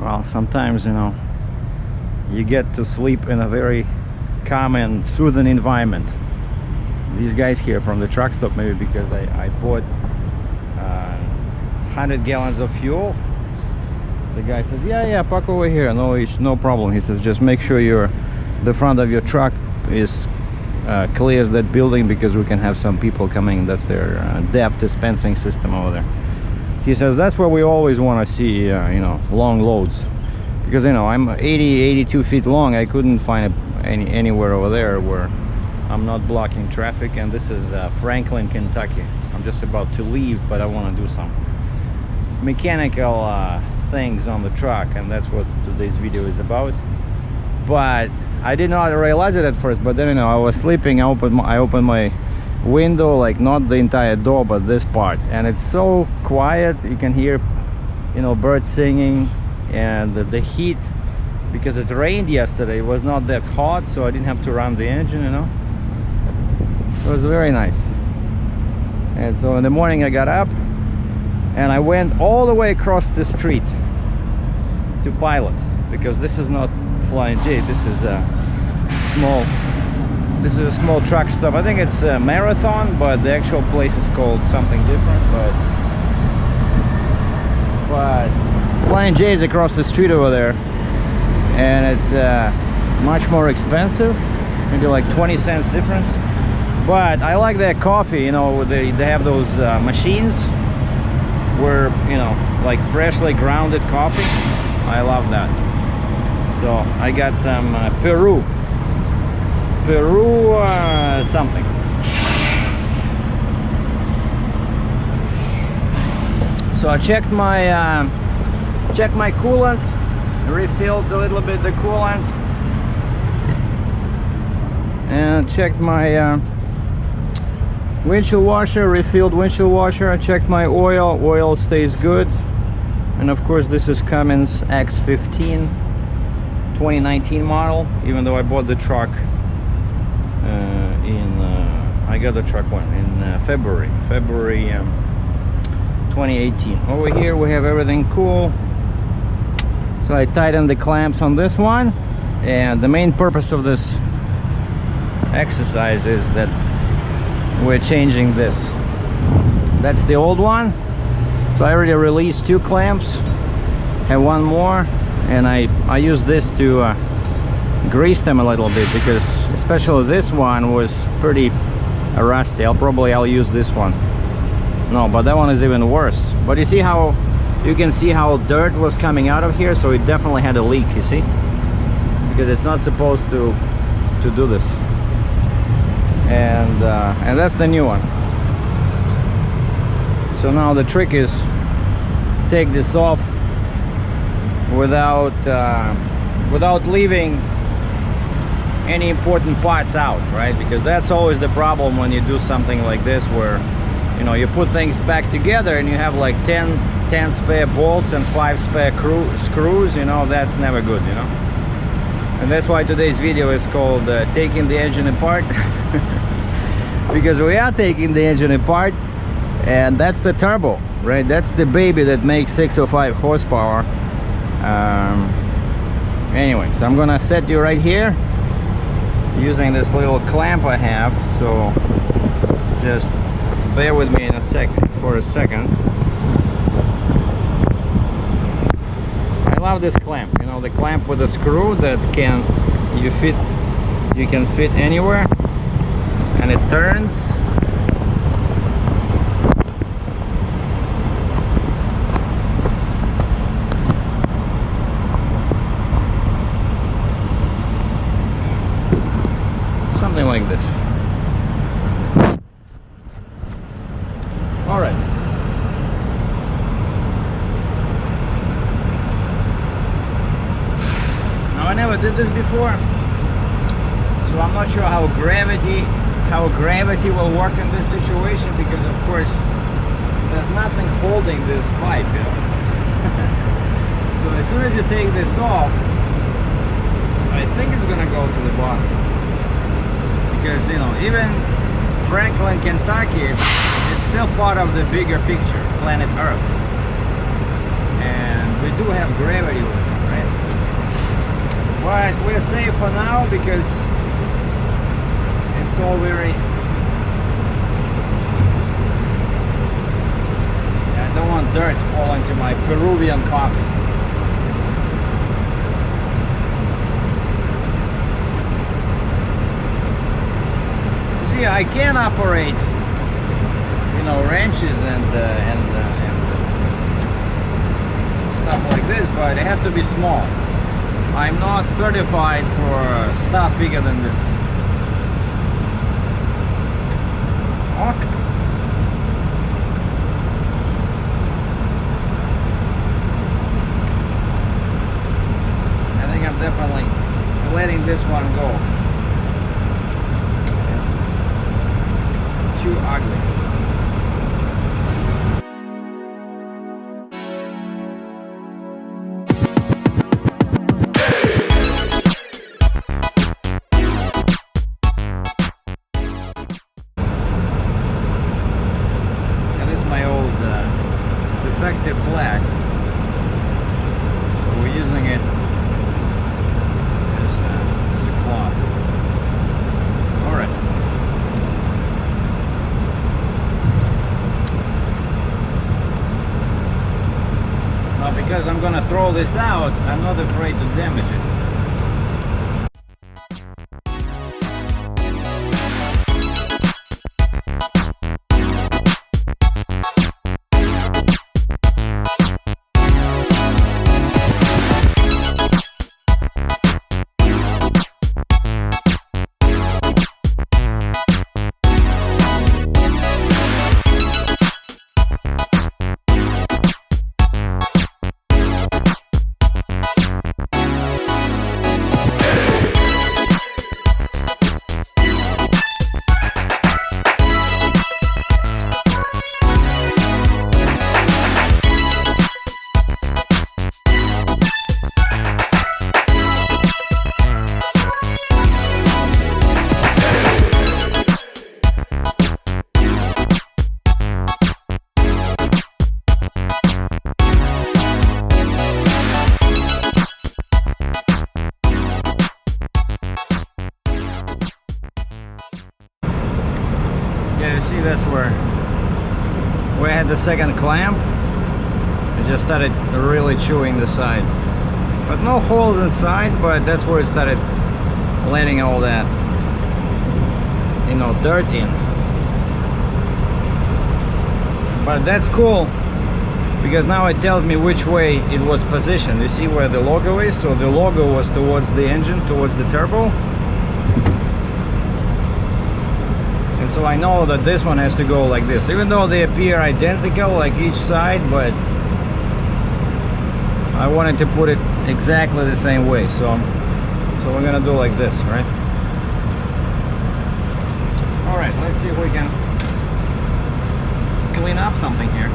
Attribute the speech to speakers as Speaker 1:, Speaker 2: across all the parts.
Speaker 1: Well, sometimes, you know, you get to sleep in a very calm and soothing environment. These guys here from the truck stop, maybe because I bought 100 gallons of fuel. The guy says, yeah, park over here, no problem. He says, just make sure the front of your truck is clears that building, because we can have some people coming. That's their DEF dispensing system over there. He says that's where we always want to see you know, long loads, because, you know, I'm 82 feet long. I couldn't find anywhere over there where I'm not blocking traffic. And this is Franklin, Kentucky. I'm just about to leave, but I want to do some mechanical things on the truck, and that's what today's video is about. But I did not realize it at first, but then, you know, I was sleeping. I opened my window, like not the entire door but this part, and it's so quiet. You can hear, you know, birds singing, and the heat, because it rained yesterday, it was not that hot, so I didn't have to run the engine, you know. It was very nice. And so in the morning I got up and I went all the way across the street to Pilot, because this is not Flying J, this is a small truck stop. I think it's a Marathon, but the actual place is called something different. But Flying J is across the street over there, and it's much more expensive, maybe like 20 cents difference. But I like their coffee, you know. They have those machines where, you know, like freshly grounded coffee. I love that. So I got some Peru something. So I checked my coolant, refilled a little bit the coolant, and checked my windshield washer, refilled windshield washer. I checked my oil stays good. And of course this is Cummins X15 2019 model, even though I bought the truck I got the truck in February 2018. Over here we have everything cool. So I tightened the clamps on this one, and the main purpose of this exercise is that we're changing this. That's the old one, so I already released 2 clamps, have 1 more, and I use this to grease them a little bit, because especially this one was pretty rusty. I'll use this one. No, but that one is even worse. But you see how you can see how dirt was coming out of here, so it definitely had a leak, you see, because it's not supposed to do this. And that's the new one. So now the trick is take this off without leaving any important parts out, right? Because that's always the problem when you do something like this, where, you know, you put things back together and you have like 10 spare bolts and 5 spare screws, you know. That's never good, you know. And that's why today's video is called taking the engine apart. Because we are taking the engine apart, and that's the turbo, right? That's the baby that makes 605 horsepower. Anyway, so I'm gonna set you right here using this little clamp I have, so just bear with me for a second. I love this clamp, you know, the clamp with a screw that you can fit anywhere, and it turns. Something like this. All right. Now, I never did this before, so I'm not sure how gravity will work in this situation, because of course there's nothing holding this pipe, you know. So as soon as you take this off, I think it's gonna go to the bottom, because, you know, even Franklin, Kentucky, it's still part of the bigger picture, planet Earth, and we do have gravity with it, right? But we're safe for now because it's all very... I don't want dirt to fall into my Peruvian coffee. See, I can operate, you know, wrenches and stuff like this, but it has to be small. I'm not certified for stuff bigger than this. Oh. I think I'm definitely letting this one go. It's too ugly. Defective flag, so we're using it as a cloth. All right. Now, because I'm gonna throw this out, I'm not afraid to damage it. Yeah, you see, that's where we had the second clamp. It just started really chewing the side, but no holes inside. But that's where it started letting all that, you know, dirt in. But that's cool because now it tells me which way it was positioned. You see where the logo is? So the logo was towards the engine, towards the turbo. And so I know that this one has to go like this, even though they appear identical like each side, but I wanted to put it exactly the same way. So we're gonna do like this, right? All right, let's see if we can clean up something here.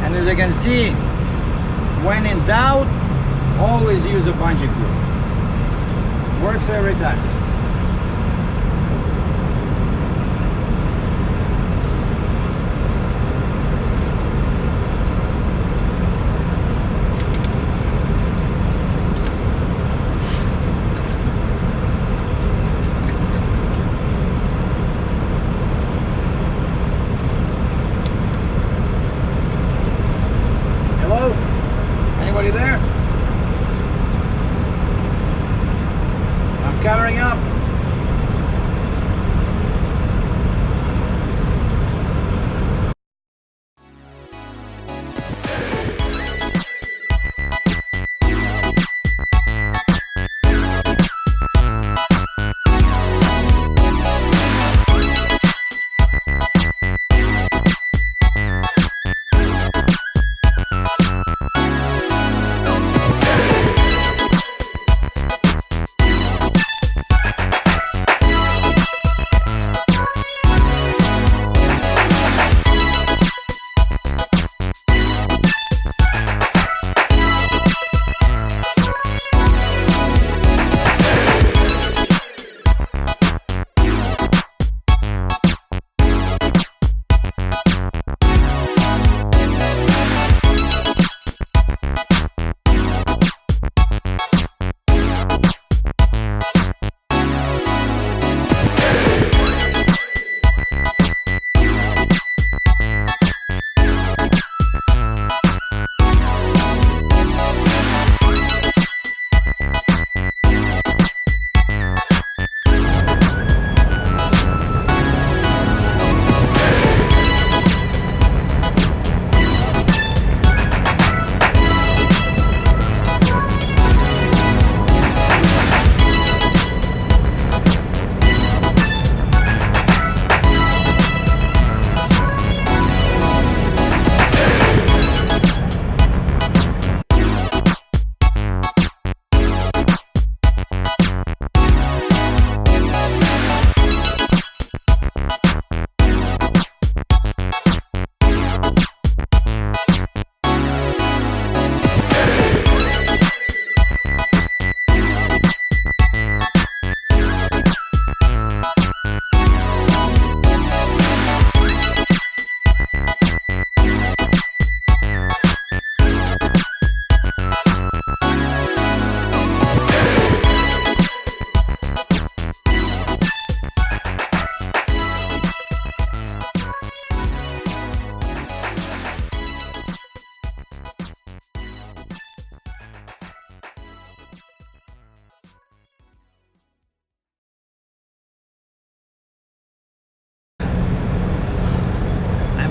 Speaker 1: And as you can see, when in doubt, always use a bungee cord. Works every time. Hello? Anybody there? Covering up.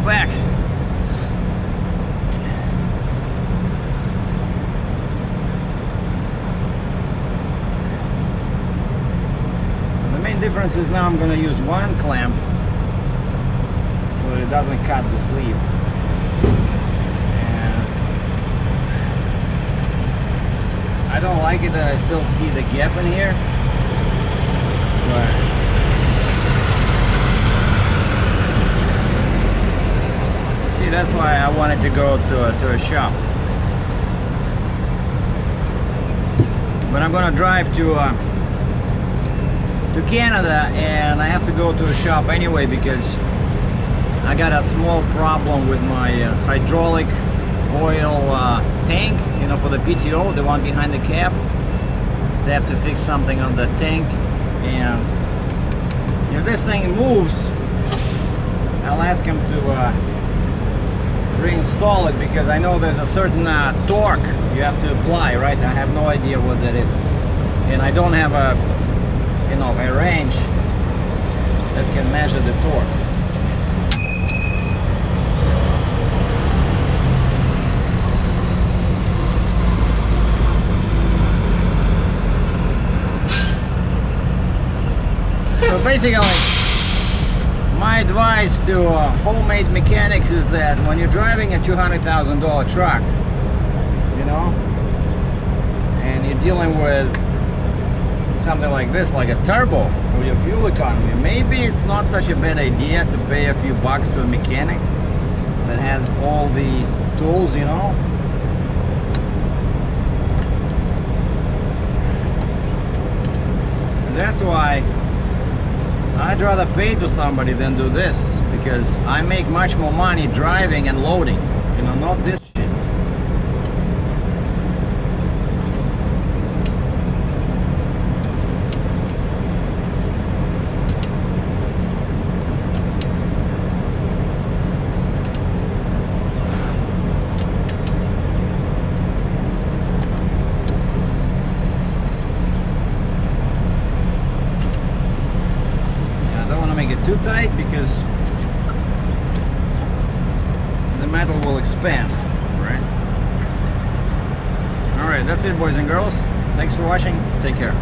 Speaker 1: back. So the main difference is now I'm going to use one clamp so it doesn't cut the sleeve. And I don't like it that I still see the gap in here, but see, that's why I wanted to go to a shop. But I'm gonna drive to Canada, and I have to go to a shop anyway because I got a small problem with my hydraulic oil tank, you know, for the PTO, the one behind the cab. They have to fix something on the tank, and if this thing moves, I'll ask him to reinstall it, because I know there's a certain torque you have to apply, right? I have no idea what that is, and I don't have a, you know, a range that can measure the torque. So basically, my advice to homemade mechanics is that when you're driving a $200,000 truck, you know, and you're dealing with something like this, like a turbo, with your fuel economy, maybe it's not such a bad idea to pay a few bucks to a mechanic that has all the tools, you know. And that's why I'd rather pay to somebody than do this, because I make much more money driving and loading, you know, not this shit. Too tight because the metal will expand, right? All right, that's it, boys and girls. Thanks for watching. Take care.